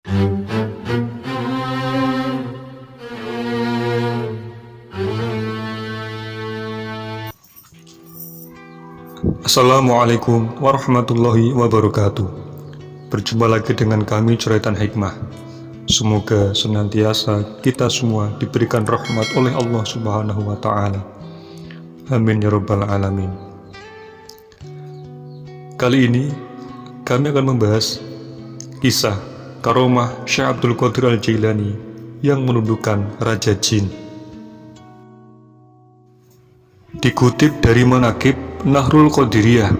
Assalamualaikum warahmatullahi wabarakatuh. Berjumpa lagi dengan kami Curhatan Hikmah. Semoga senantiasa kita semua diberikan rahmat oleh Allah Subhanahu wa Ta'ala. Amin ya Rabbal Alamin. Kali ini kami akan membahas kisah karomah Syekh Abdul Qadir Al-Jailani yang menundukkan Raja Jin. Dikutip dari Manaqib Nahrul Qadiriyah,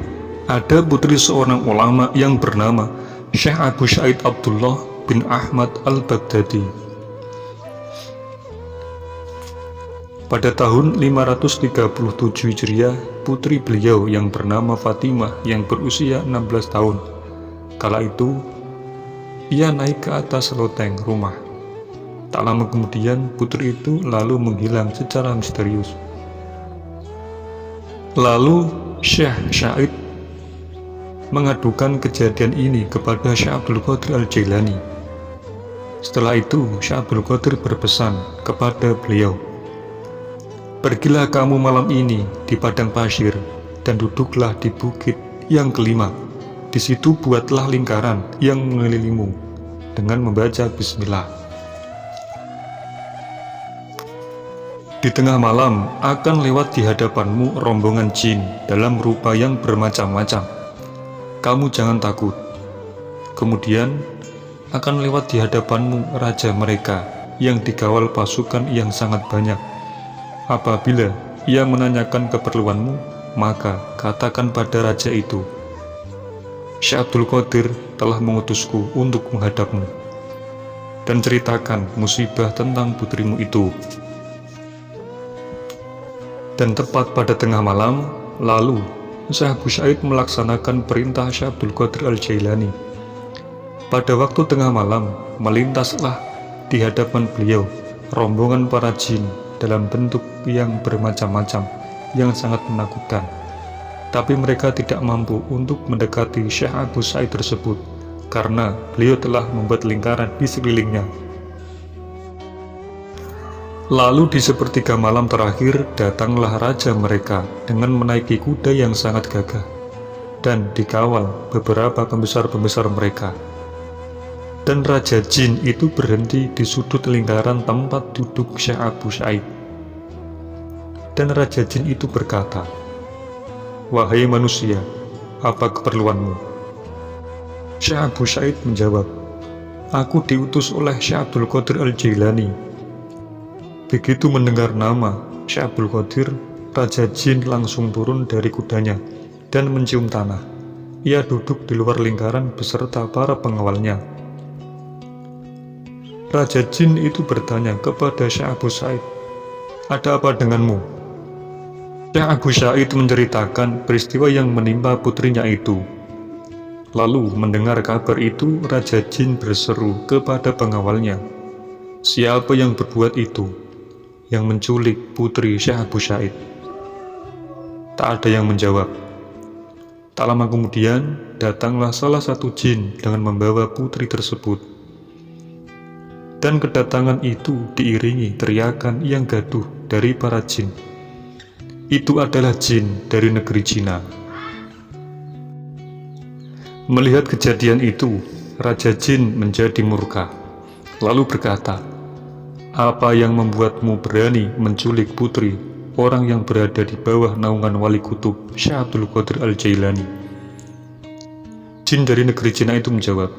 ada putri seorang ulama yang bernama Syekh Abu Sa'id Abdullah bin Ahmad Al-Baghdadi. Pada tahun 537 Hijriah, putri beliau yang bernama Fatimah yang berusia 16 tahun. Kala itu, ia naik ke atas loteng rumah. Tak lama kemudian, putri itu lalu menghilang secara misterius. Lalu Syekh Sa'id mengadukan kejadian ini kepada Syekh Abdul Qadir Al-Jailani. Setelah itu, Syekh Abdul Qadir berpesan kepada beliau, "Pergilah kamu malam ini di padang pasir dan duduklah di bukit yang kelima. Di situ buatlah lingkaran yang mengelilingimu dengan membaca bismillah. Di tengah malam akan lewat di hadapanmu rombongan jin dalam rupa yang bermacam-macam. Kamu jangan takut. Kemudian akan lewat di hadapanmu raja mereka yang dikawal pasukan yang sangat banyak. Apabila ia menanyakan keperluanmu, maka katakan pada raja itu, Syekh Abdul Qadir telah mengutusku untuk menghadapmu, dan ceritakan musibah tentang putrimu itu." Dan tepat pada tengah malam, lalu Syekh Abu Sa'id melaksanakan perintah Syekh Abdul Qadir Al-Jailani. Pada waktu tengah malam, melintaslah di hadapan beliau rombongan para jin dalam bentuk yang bermacam-macam yang sangat menakutkan. Tapi mereka tidak mampu untuk mendekati Syekh Abu Sa'id tersebut karena beliau telah membuat lingkaran di sekelilingnya. Lalu di sepertiga malam terakhir datanglah raja mereka dengan menaiki kuda yang sangat gagah dan dikawal beberapa pembesar-pembesar mereka. Dan Raja Jin itu berhenti di sudut lingkaran tempat duduk Syekh Abu Sa'id. Dan Raja Jin itu berkata, "Wahai manusia, apa keperluanmu?" Syekh Abu Sa'id menjawab, "Aku diutus oleh Syekh Abdul Qadir Al-Jailani." Begitu mendengar nama Syekh Abdul Qadir, Raja Jin langsung turun dari kudanya dan mencium tanah. Ia duduk di luar lingkaran beserta para pengawalnya. Raja Jin itu bertanya kepada Syekh Abu Sa'id, "Ada apa denganmu?" Syekh Abu Sa'id menceritakan peristiwa yang menimpa putrinya itu. Lalu mendengar kabar itu, Raja Jin berseru kepada pengawalnya, "Siapa yang berbuat itu, yang menculik putri Syekh Abu Sa'id?" Tak ada yang menjawab. Tak lama kemudian, datanglah salah satu jin dengan membawa putri tersebut. Dan kedatangan itu diiringi teriakan yang gaduh dari para jin. Itu adalah jin dari negeri Cina. Melihat kejadian itu, Raja Jin menjadi murka, lalu berkata, "Apa yang membuatmu berani menculik putri orang yang berada di bawah naungan wali kutub Syekh Abdul Qadir Al-Jailani?" Jin dari negeri Cina itu menjawab,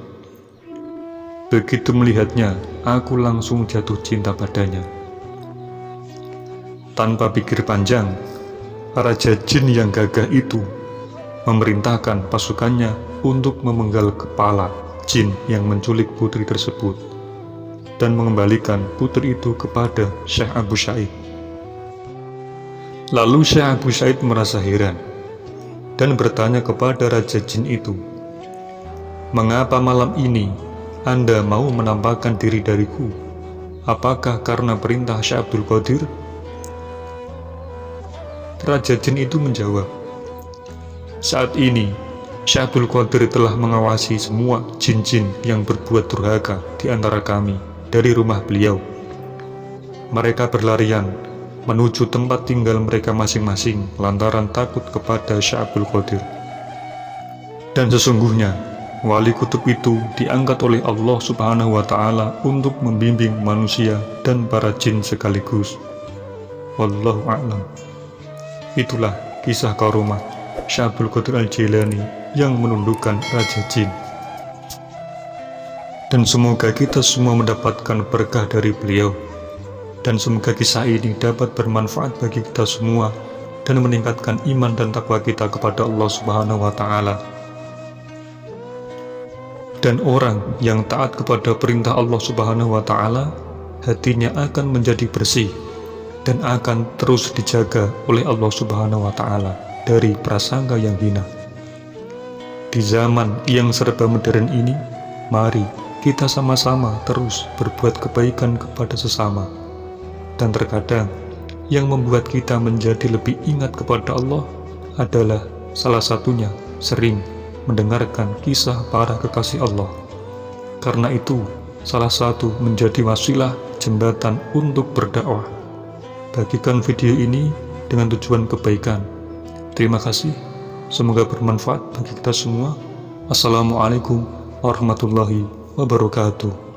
"Begitu melihatnya, aku langsung jatuh cinta padanya." Tanpa pikir panjang, Raja Jin yang gagah itu memerintahkan pasukannya untuk memenggal kepala jin yang menculik putri tersebut dan mengembalikan putri itu kepada Syekh Abu Sa'id. Lalu Syekh Abu Sa'id merasa heran dan bertanya kepada Raja Jin itu, "Mengapa malam ini Anda mau menampakkan diri dariku? Apakah karena perintah Syekh Abdul Qadir?" Raja Jin itu menjawab, "Saat ini Syekh Abdul Qadir telah mengawasi semua jin-jin yang berbuat durhaka di antara kami dari rumah beliau. Mereka berlarian menuju tempat tinggal mereka masing-masing lantaran takut kepada Syekh Abdul Qadir. Dan sesungguhnya, wali kutub itu diangkat oleh Allah Subhanahu wa Ta'ala untuk membimbing manusia dan para jin sekaligus. Wallahu a'lam. Itulah kisah karomah Syekh Abdul Qadir Al-Jailani yang menundukkan Raja Jin. Dan semoga kita semua mendapatkan berkah dari beliau. Dan semoga kisah ini dapat bermanfaat bagi kita semua dan meningkatkan iman dan takwa kita kepada Allah Subhanahu wa Ta'ala. Dan orang yang taat kepada perintah Allah Subhanahu wa Ta'ala, hatinya akan menjadi bersih dan akan terus dijaga oleh Allah Subhanahu wa Ta'ala dari prasangka yang hina. Di zaman yang serba modern ini, mari kita sama-sama terus berbuat kebaikan kepada sesama. Dan terkadang yang membuat kita menjadi lebih ingat kepada Allah adalah salah satunya sering mendengarkan kisah para kekasih Allah. Karena itu, salah satu menjadi wasilah jembatan untuk berdakwah. Bagikan video ini dengan tujuan kebaikan. Terima kasih. Semoga bermanfaat bagi kita semua. Assalamualaikum warahmatullahi wabarakatuh.